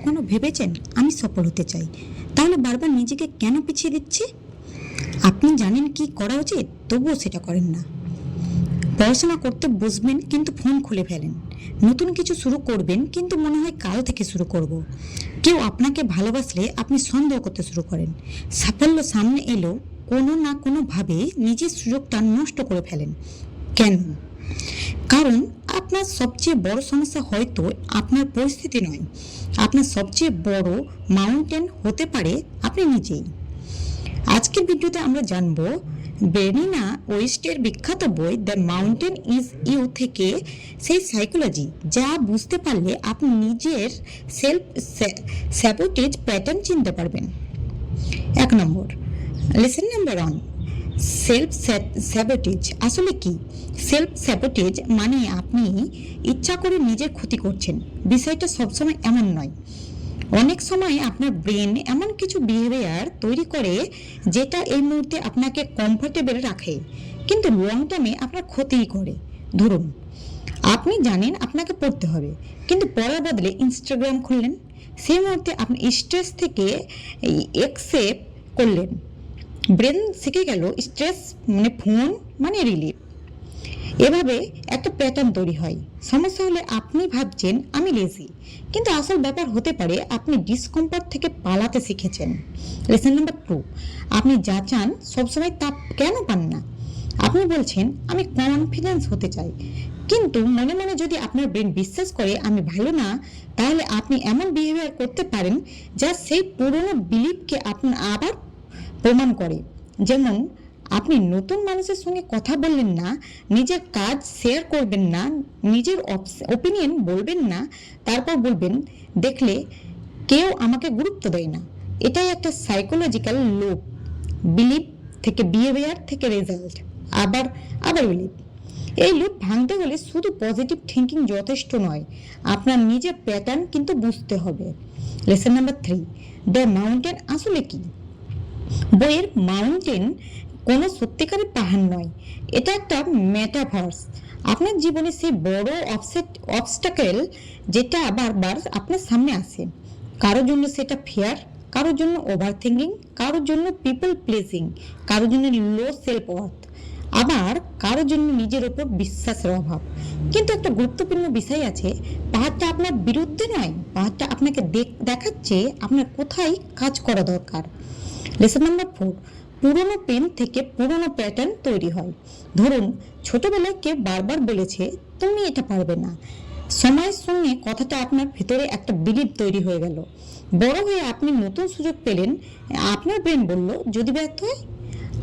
কখনো ভেবেছেন আমি সফল হতে চাই, তাহলে বারবার নিজেকে কেন পিছিয়ে দিচ্ছে? আপনি জানেন কি করা উচিত, তবুও সেটা করেন না। পড়াশোনা করতে বসবেন কিন্তু ফোন খুলে ফেলেন। নতুন কিছু শুরু করবেন কিন্তু মনে হয় কাল থেকে শুরু করব। কেউ আপনাকে ভালোবাসলে আপনি সন্দেহ করতে শুরু করেন। সাফল্য সামনে এলেও কোনো না কোনোভাবে নিজের সুযোগটা নষ্ট করে ফেলেন। কেন? কারণ আপনার সবচেয়ে বড় সমস্যা হয়তো আপনার পরিস্থিতি নয়, আপনার সবচেয়ে বড় মাউন্টেন হতে পারে আপনি নিজেই। আজকের ভিডিওতে আমরা জানব বেরিনা ওয়েস্টের বিখ্যাত বই দ্য মাউন্টেন ইজ ইউ থেকে সেই সাইকোলজি যা বুঝতে পারলে আপনি নিজের সেলফ স্যাবোটেজ প্যাটার্ন চিনতে পারবেন। 1 নম্বর, লেসন নাম্বার 1, সেলফ স্যাবোটেজ আসলে কি? সেলফ স্যাবোটেজ মানে আপনি ইচ্ছা করে নিজের ক্ষতি করছেন। বিষয়টা সবসময় এমন নয়। অনেক সময় আপনার ব্রেন এমন কিছু বিহেভিয়ার তৈরি করে যেটা এই মুহূর্তে আপনাকে কমফোর্টেবল রাখে, কিন্তু লং টার্মে আপনার ক্ষতিই করে। ধরুন, আপনি জানেন আপনাকে পড়তে হবে, কিন্তু পড়ার বদলে ইনস্টাগ্রাম খুললেন। সেই মুহূর্তে আপনি স্ট্রেস থেকে এক্সেপ্ট করলেন। ব্রেন শিখে গেল স্ট্রেস মানে ফোন মানে রিলিফ। এভাবে একটা প্যাটার্ন তৈরি হয়। সমস্যা হলে আপনি ভাবছেন আমি লেজি, কিন্তু আসল ব্যাপার হতে পারে আপনি ডিসকমফর্ট থেকে পালাতে শিখেছেন। লেসন নাম্বার 2, আপনি যা চান সবসময় তা কেন পান না? আপনি বলছেন আমি কনফিডেন্স হতে চাই, কিন্তু মনে মনে যদি আপনার ব্রেন বিশ্বাস করে আমি ভালো না, তাহলে আপনি এমন বিহেভিয়ার করতে পারেন যা সেই পুরনো বিলিফকে আপনার আবার প্রমাণ করে। যেমন, আপনি নতুন মানুষের সঙ্গে কথা বললেন না, নিজের কাজ শেয়ার করবেন না, নিজের ওপিনিয়ন বলবেন না, তারপর বলবেন দেখলে কেউ আমাকে গুরুত্ব দেয় না। এটাই একটা সাইকোলজিক্যাল লুপ। বিলিভ থেকে বিহেভিয়ার থেকে রেজাল্ট, আবার আবার বিলিভ। এই লুপ ভাঙতে হলে শুধু পজিটিভ থিঙ্কিং যথেষ্ট নয়, আপনার নিজের প্যাটার্ন কিন্তু বুঝতে হবে। লেসন নাম্বার 3, দ্য মাউন্টেন আসলে কি? বইয়ের মাউন্টেন কোনো সত্যিকারের পাহাড় নয়, এটা একটা মেটাভার্স। আপনার জীবনে সেই বড় অবস্টাকেল যেটা বারবার আপনার সামনে আসে। কারোর জন্য সেটা ফিয়ার, কারোর জন্য ওভার থিঙ্কিং, কারোর জন্য পিপল প্লিজিং, কারোর জন্য লো সেলফ ওয়ার্থ, আবার কারোর জন্য নিজের ওপর বিশ্বাসের অভাব। কিন্তু একটা গুরুত্বপূর্ণ বিষয় আছে, পাহাড়টা আপনার বিরুদ্ধে নয়, পাহাড়টা আপনাকে দেখাচ্ছে আপনার কোথায় কাজ করা দরকার। লেসন নাম্বার 4, পুরনো পেন থেকে পুরনো প্যাটার্ন তৈরি হয়। ধরুন, ছোটবেলায় কেউ বারবার বলেছে তুমি এটা পারবে না। সময়ের সঙ্গে কথাটা আপনার ভেতরে একটা বিলিভ তৈরি হয়ে গেল। বড় হয়ে আপনি নতুন সুযোগ পেলেন, আপনার ব্রেন বলল যদি ব্যর্থ হয়,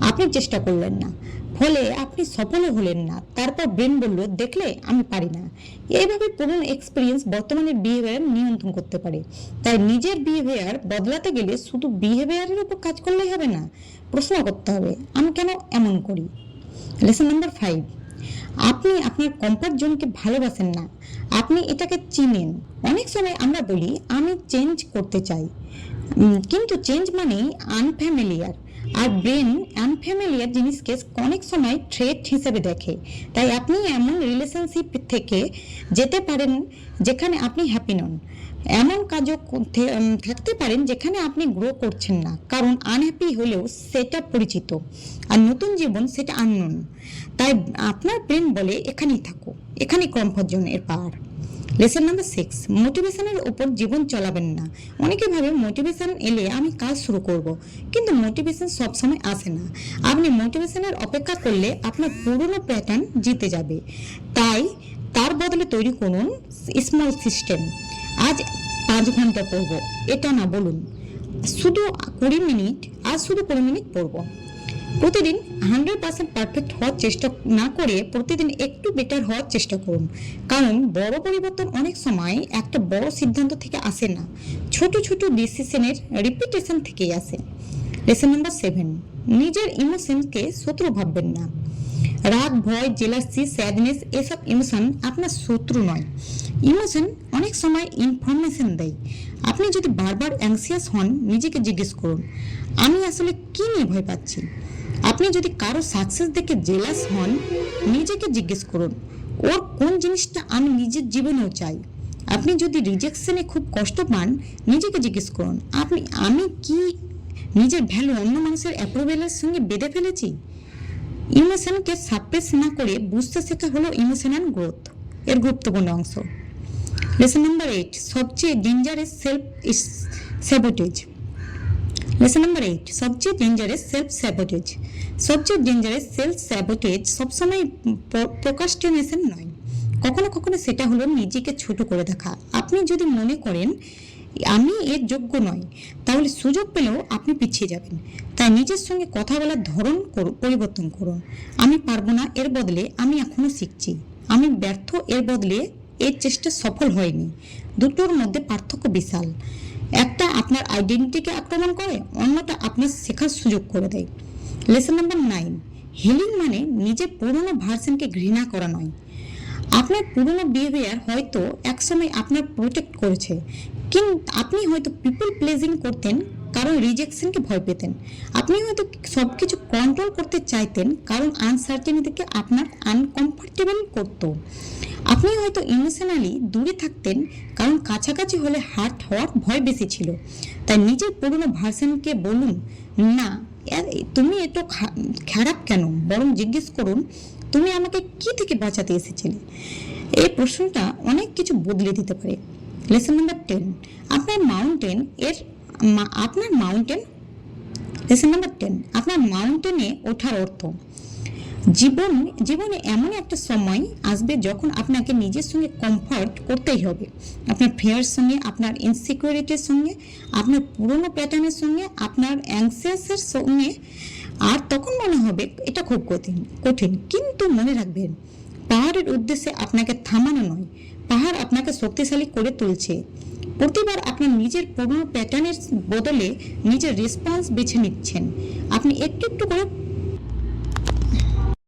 আপনি চেষ্টা করলেন না, ফলে আপনি সফল হলেন না। তারপর ব্রেন বলল দেখলে আমি পারি না। এইভাবে পুরনো এক্সপিরিয়েন্স বর্তমানের বিহেভিয়ার নিয়ন্ত্রণ করতে পারে। তাই নিজের বিহেভিয়ার বদলাতে গেলে শুধু বিহেভিয়ারের উপর কাজ করলেই হবে না, প্রশ্ন করতে হবে আমি কেন এমন করি। লেসন নাম্বার 5, আপনি আপনার কমফর্ট জোনকে ভালোবাসেন না, আপনি এটাকে চিনেন। অনেক সময় আমরা বলি আমি চেঞ্জ করতে চাই, কিন্তু চেঞ্জ মানেই আনফ্যামিলিয়ার, আর ব্রেন আনফ্যামিলিয়ার জিনিসকে অনেক সময় থ্রেট হিসেবে দেখে। তাই আপনি এমন রিলেশনশিপ থেকে যেতে পারেন যেখানে আপনি হ্যাপি নন, এমন কাজও থাকতে পারেন যেখানে আপনি গ্রো করছেন না, কারণ আনহ্যাপি হলেও সেটা পরিচিত, আর নতুন জীবন সেটা আননোন। তাই আপনার ব্রেন বলে এখানেই থাকো, এখানেই কমফর্ট জোন এর পার। লেসন নাম্বার 6, মোটিভেশনের উপর জীবন চালাবেন না। অনেকে ভাবে মোটিভেশন এলে আমি কাজ শুরু করব, কিন্তু মোটিভেশন সবসময় আসে না। আপনি মোটিভেশনের অপেক্ষা করলে আপনার পুরনো প্যাটার্ন জিতে যাবে। তাই তার বদলে তৈরি করুন স্মল সিস্টেম। আজ 5 ঘন্টা পড়ব, এটা না বলুন শুধু 20 মিনিট, আজ শুধু 20 মিনিট পড়ব। প্রতিদিন 100% পারফেক্ট হওয়ার চেষ্টা না করে প্রতিদিন একটু বেটার হওয়ার চেষ্টা করুন, কারণ বড় পরিবর্তন অনেক সময় একটা বড় সিদ্ধান্ত থেকে আসে না, ছোট ছোট ডিসিশনের রিপিটেশন থেকেই আসে। লেসন নাম্বার 7, নিজের ইমোশনকে শত্রু ভাববেন না। রাগ, ভয়, জেলাসি, স্যাডনেস এসব ইমোশন আপনার শত্রু নয়। ইমোশন অনেক সময় ইনফরমেশন দেয়। আপনি যদি বারবার অ্যাংসিয়াস হন, নিজেকে জিজ্ঞেস করুন আমি আসলে কি নিয়ে ভয় পাচ্ছি। আপনি যদি কারো সাকসেস দেখে জেলাস হন, নিজেকে জিজ্ঞেস করুন ওর কোন জিনিসটা আমি নিজের জীবনেও চাই। আপনি যদি রিজেকশনে খুব কষ্ট পান, নিজেকে জিজ্ঞেস করুন, আমি কি নিজের ভ্যালু অন্য মানুষের অ্যাপ্রুভেলের সঙ্গে বেঁধে ফেলেছি? ইমোশনকে সাপ্রেস না করে বুঝতে শেখা হলো ইমোশনাল গ্রোথ এর গুরুত্বপূর্ণ অংশ। লেসন নাম্বার 8, সবচেয়ে dangerous self sabotage. Lesson number 8, সবচেয়ে ডেঞ্জারাস সেলফ স্যাবোটেজ। সবচেয়ে ডেঞ্জারাস সেলফ স্যাবোটেজ সবসময় প্রোক্রাস্টিনেশন নয়, কখনো কখনো সেটা হলো নিজেকে ছোট করে দেখা। আপনি যদি মনে করেন আমি এর যোগ্য নই, তাহলে সুযোগ পেলেও আপনি পিছিয়ে যাবেন। তাই নিজের সঙ্গে কথা বলার ধরন পরিবর্তন করুন। আমি পারবো না এর বদলে আমি এখনো শিখছি। আমি ব্যর্থ এর বদলে এর চেষ্টা সফল হয়নি। দুটোর মধ্যে পার্থক্য বিশাল। একটা আপনার আইডেন্টিটিকে আক্রমণ করে, অন্যটা আপনার শেখার সুযোগ করে দেয়। লেসন নাম্বার 9, হিলিং মানে নিজের পুরনো ভার্সনকে ঘৃণা করা নয়। আপনার পুরনো বিহেভিয়ার হয়তো একসময় আপনার প্রোটেক্ট করেছে, কিন্তু আপনি হয়তো পিপল প্লেজিং করতেন কারণ রিজেকশনকে ভয় পেতেন। আপনি হয়তো সব কিছু কন্ট্রোল করতে চাইতেন কারণ আনসার্টেনিটিকে আপনার আনকমফর্টেবল করতো। আপনি হয়তো ইমোশনালি দূরে থাকতেন কারণ কাছাকাছি হলে হার্ট হওয়ার ভয় বেশি ছিল। তাই নিজের পুরনো ভার্সনকে বলুন, না তুমি এত খারাপ কেন, বরং জিজ্ঞেস করুন তুমি আমাকে কি থেকে বাঁচাতে এসেছিলে। এই প্রশ্নটা অনেক কিছু বদলে দিতে পারে। লেসন নাম্বার 10, আপনার মাউন্টেনে ওঠার অর্থ। জীবনে এমন একটা সময় আসবে যখন আপনাকে নিজের সঙ্গে কমফর্ট করতেই হবে, আপনার ফিয়ার সঙ্গে, আপনার ইনসিকিউরিটির সঙ্গে, আপনার পুরনো প্যাটার্নের সঙ্গে, আপনার অ্যাংসিয়াসের সঙ্গে। আর তখন মনে হবে এটা খুব কঠিন। কিন্তু মনে রাখবেন, পাহাড়ের উদ্দেশ্যে আপনাকে থামানো নয়, পাহাড় আপনাকে শক্তিশালী করে তুলছে। প্রতিবার আপনার নিজের পুরনো প্যাটার্নের বদলে নিজের রেসপন্স বেছে নিচ্ছেন। আপনি একটু একটু করে